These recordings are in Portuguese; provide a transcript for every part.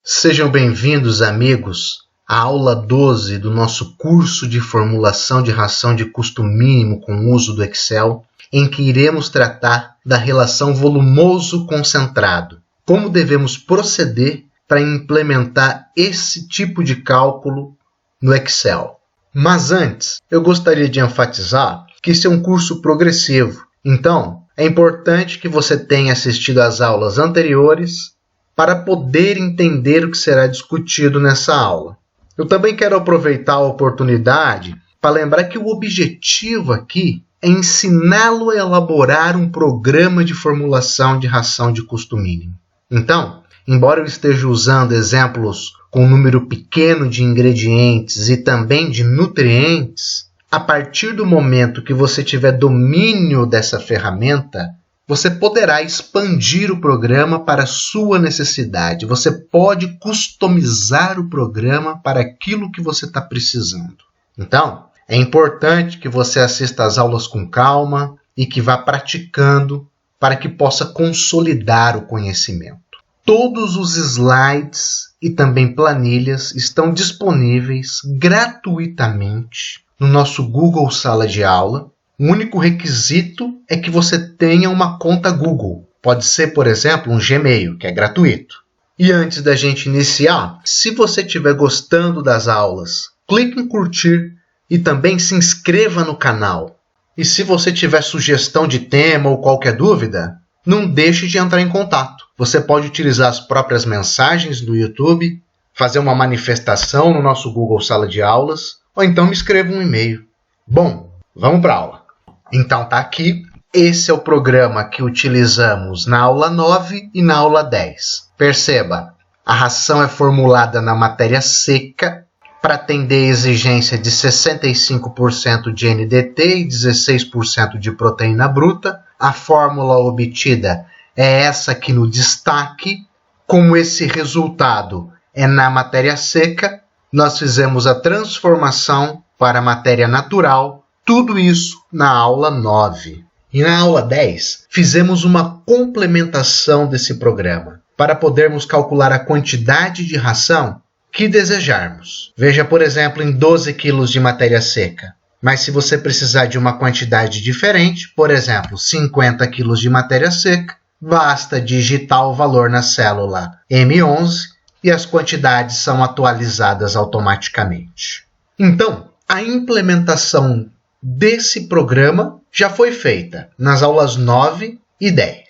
Sejam bem-vindos, amigos, à aula 12 do nosso curso de formulação de ração de custo mínimo com o uso do Excel, em que iremos tratar da relação volumoso-concentrado. Como devemos proceder para implementar esse tipo de cálculo no Excel. Mas antes, eu gostaria de enfatizar que esse é um curso progressivo. Então, é importante que você tenha assistido às aulas anteriores para poder entender o que será discutido nessa aula. Eu também quero aproveitar a oportunidade para lembrar que o objetivo aqui é ensiná-lo a elaborar um programa de formulação de ração de custo mínimo. Então, embora eu esteja usando exemplos com um número pequeno de ingredientes e também de nutrientes, a partir do momento que você tiver domínio dessa ferramenta, você poderá expandir o programa para a sua necessidade. Você pode customizar o programa para aquilo que você está precisando. Então, é importante que você assista às aulas com calma e que vá praticando para que possa consolidar o conhecimento. Todos os slides e também planilhas estão disponíveis gratuitamente no nosso Google Sala de Aula. O único requisito é que você tenha uma conta Google. Pode ser, por exemplo, um Gmail, que é gratuito. E antes da gente iniciar, se você estiver gostando das aulas, clique em curtir e também se inscreva no canal. E se você tiver sugestão de tema ou qualquer dúvida, não deixe de entrar em contato. Você pode utilizar as próprias mensagens do YouTube, fazer uma manifestação no nosso Google Sala de Aulas, ou então me escreva um e-mail. Bom, vamos para a aula. Então tá aqui, esse é o programa que utilizamos na aula 9 e na aula 10. Perceba, a ração é formulada na matéria seca para atender a exigência de 65% de NDT e 16% de proteína bruta. A fórmula obtida é essa aqui no destaque. Como esse resultado é na matéria seca, nós fizemos a transformação para a matéria natural. Tudo isso na aula 9. E na aula 10, fizemos uma complementação desse programa para podermos calcular a quantidade de ração que desejarmos. Veja, por exemplo, em 12 kg de matéria seca. Mas se você precisar de uma quantidade diferente, por exemplo, 50 kg de matéria seca, basta digitar o valor na célula M11 e as quantidades são atualizadas automaticamente. Então, a implementação desse programa já foi feita nas aulas 9 e 10.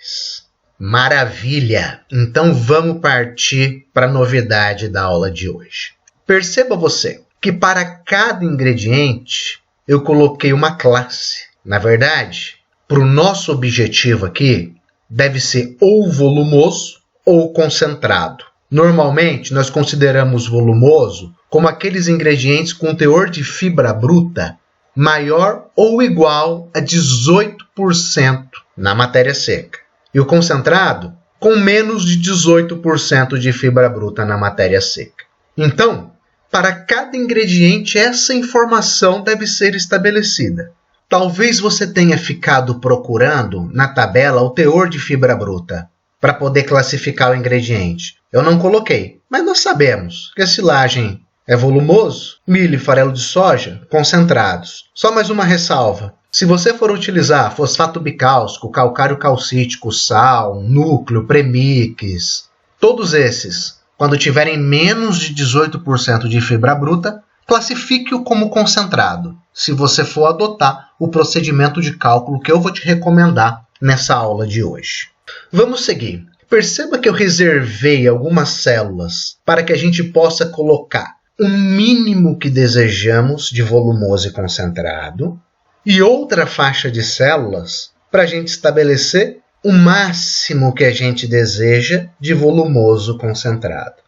Maravilha! Então vamos partir para a novidade da aula de hoje. Perceba você que para cada ingrediente eu coloquei uma classe. Na verdade, para o nosso objetivo aqui, deve ser ou volumoso ou concentrado. Normalmente, nós consideramos volumoso como aqueles ingredientes com teor de fibra bruta maior ou igual a 18% na matéria seca. E o concentrado com menos de 18% de fibra bruta na matéria seca. Então, para cada ingrediente, essa informação deve ser estabelecida. Talvez você tenha ficado procurando na tabela o teor de fibra bruta para poder classificar o ingrediente. Eu não coloquei, mas nós sabemos que a silagem é volumoso, milho e farelo de soja concentrados. Só mais uma ressalva. Se você for utilizar fosfato bicálcico, calcário calcítico, sal, núcleo, premix, todos esses, quando tiverem menos de 18% de fibra bruta, classifique-o como concentrado, se você for adotar o procedimento de cálculo que eu vou te recomendar nessa aula de hoje. Vamos seguir. Perceba que eu reservei algumas células para que a gente possa colocar o mínimo que desejamos de volumoso e concentrado e outra faixa de células para a gente estabelecer o máximo que a gente deseja de volumoso concentrado.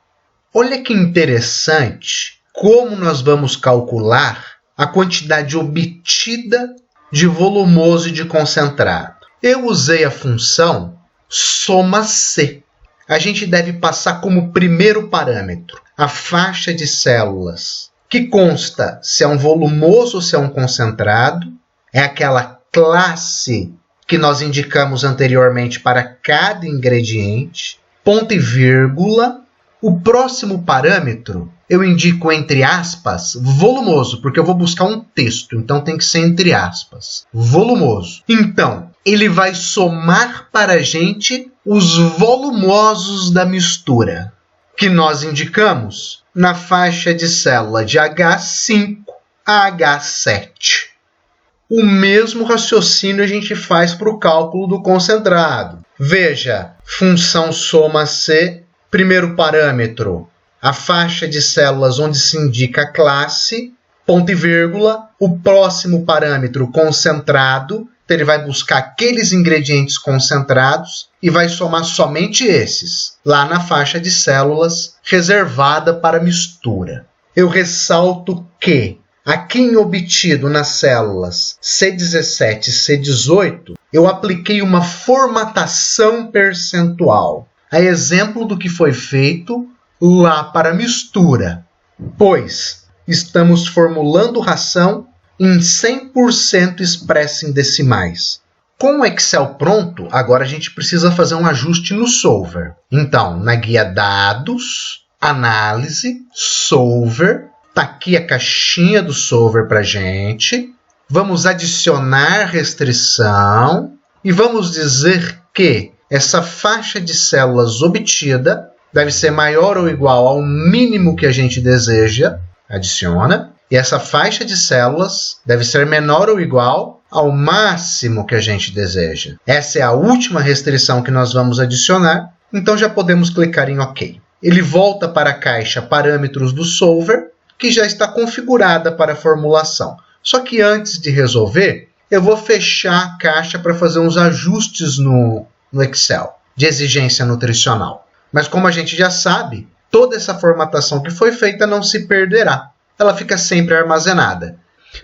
Olha que interessante como nós vamos calcular a quantidade obtida de volumoso e de concentrado. Eu usei a função soma C. A gente deve passar como primeiro parâmetro a faixa de células, que consta se é um volumoso ou se é um concentrado, é aquela classe que nós indicamos anteriormente para cada ingrediente, ponto e vírgula, O próximo parâmetro eu indico entre aspas volumoso, porque eu vou buscar um texto, então tem que ser entre aspas. Volumoso. Então, ele vai somar para a gente os volumosos da mistura, que nós indicamos na faixa de célula de H5 a H7. O mesmo raciocínio a gente faz para o cálculo do concentrado. Veja, função soma C, primeiro parâmetro, a faixa de células onde se indica a classe, ponto e vírgula, o próximo parâmetro concentrado, então ele vai buscar aqueles ingredientes concentrados e vai somar somente esses, lá na faixa de células reservada para mistura. Eu ressalto que aqui obtido nas células C17 e C18, eu apliquei uma formatação percentual, a exemplo do que foi feito lá para a mistura, pois estamos formulando ração em 100% expressa em decimais. Com o Excel pronto, agora a gente precisa fazer um ajuste no solver. Então, na guia Dados, Análise, Solver, está aqui a caixinha do solver para a gente. Vamos adicionar restrição e vamos dizer que essa faixa de células obtida deve ser maior ou igual ao mínimo que a gente deseja. Adiciona. E essa faixa de células deve ser menor ou igual ao máximo que a gente deseja. Essa é a última restrição que nós vamos adicionar, então já podemos clicar em OK. Ele volta para a caixa Parâmetros do Solver, que já está configurada para a formulação. Só que antes de resolver, eu vou fechar a caixa para fazer uns ajustes no Excel, de exigência nutricional. Mas como a gente já sabe, toda essa formatação que foi feita não se perderá. Ela fica sempre armazenada.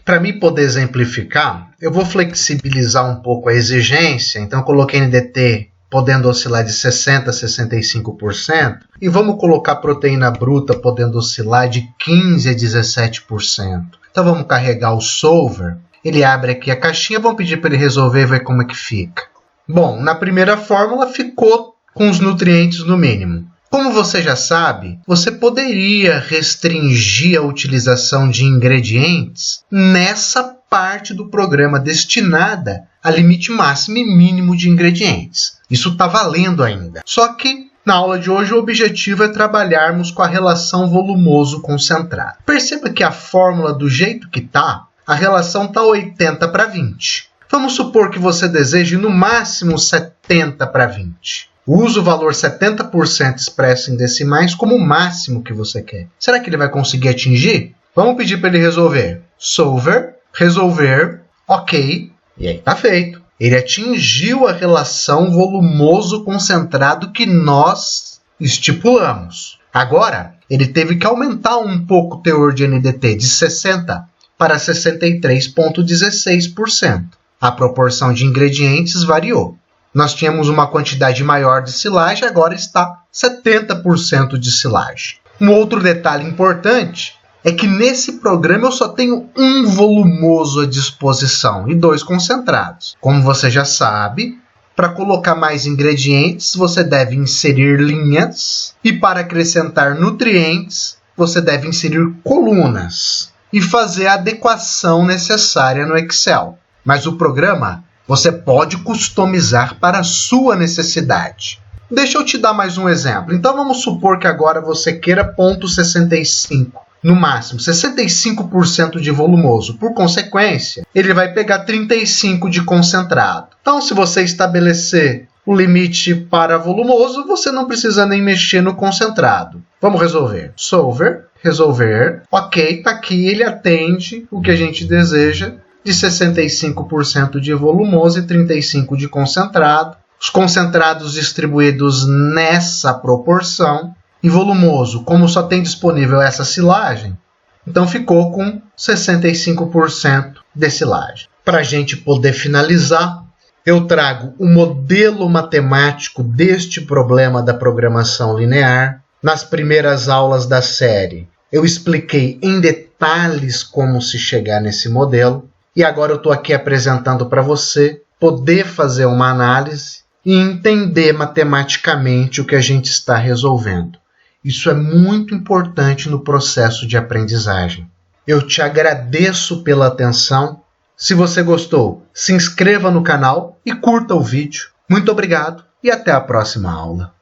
Para mim poder exemplificar, eu vou flexibilizar um pouco a exigência, então eu coloquei NDT podendo oscilar de 60% a 65%, e vamos colocar proteína bruta podendo oscilar de 15% a 17%. Então vamos carregar o solver, ele abre aqui a caixinha, vamos pedir para ele resolver e ver como é que fica. Bom, na primeira fórmula ficou com os nutrientes no mínimo. Como você já sabe, você poderia restringir a utilização de ingredientes nessa parte do programa destinada a limite máximo e mínimo de ingredientes. Isso está valendo ainda. Só que, na aula de hoje, o objetivo é trabalharmos com a relação volumoso-concentrado. Perceba que a fórmula, do jeito que está, a relação está 80:20. Vamos supor que você deseje no máximo 70:20. Use o valor 70% expresso em decimais como o máximo que você quer. Será que ele vai conseguir atingir? Vamos pedir para ele resolver. Solver, resolver, OK. E aí está feito. Ele atingiu a relação volumoso-concentrado que nós estipulamos. Agora, ele teve que aumentar um pouco o teor de NDT de 60% para 63,16%. A proporção de ingredientes variou. Nós tínhamos uma quantidade maior de silagem, agora está 70% de silagem. Um outro detalhe importante é que nesse programa eu só tenho um volumoso à disposição e 2 concentrados. Como você já sabe, para colocar mais ingredientes, você deve inserir linhas e para acrescentar nutrientes, você deve inserir colunas e fazer a adequação necessária no Excel. Mas o programa você pode customizar para a sua necessidade. Deixa eu te dar mais um exemplo. Então vamos supor que agora você queira 0,65. No máximo, 65% de volumoso. Por consequência, ele vai pegar 35% de concentrado. Então, se você estabelecer o limite para volumoso, você não precisa nem mexer no concentrado. Vamos resolver. Solver, resolver. OK, está aqui, ele atende o que a gente deseja, de 65% de volumoso e 35% de concentrado. Os concentrados distribuídos nessa proporção. E volumoso, como só tem disponível essa silagem, então ficou com 65% de silagem. Para a gente poder finalizar, eu trago o modelo matemático deste problema da programação linear. Nas primeiras aulas da série, eu expliquei em detalhes como se chegar nesse modelo. E agora eu estou aqui apresentando para você poder fazer uma análise e entender matematicamente o que a gente está resolvendo. Isso é muito importante no processo de aprendizagem. Eu te agradeço pela atenção. Se você gostou, se inscreva no canal e curta o vídeo. Muito obrigado e até a próxima aula.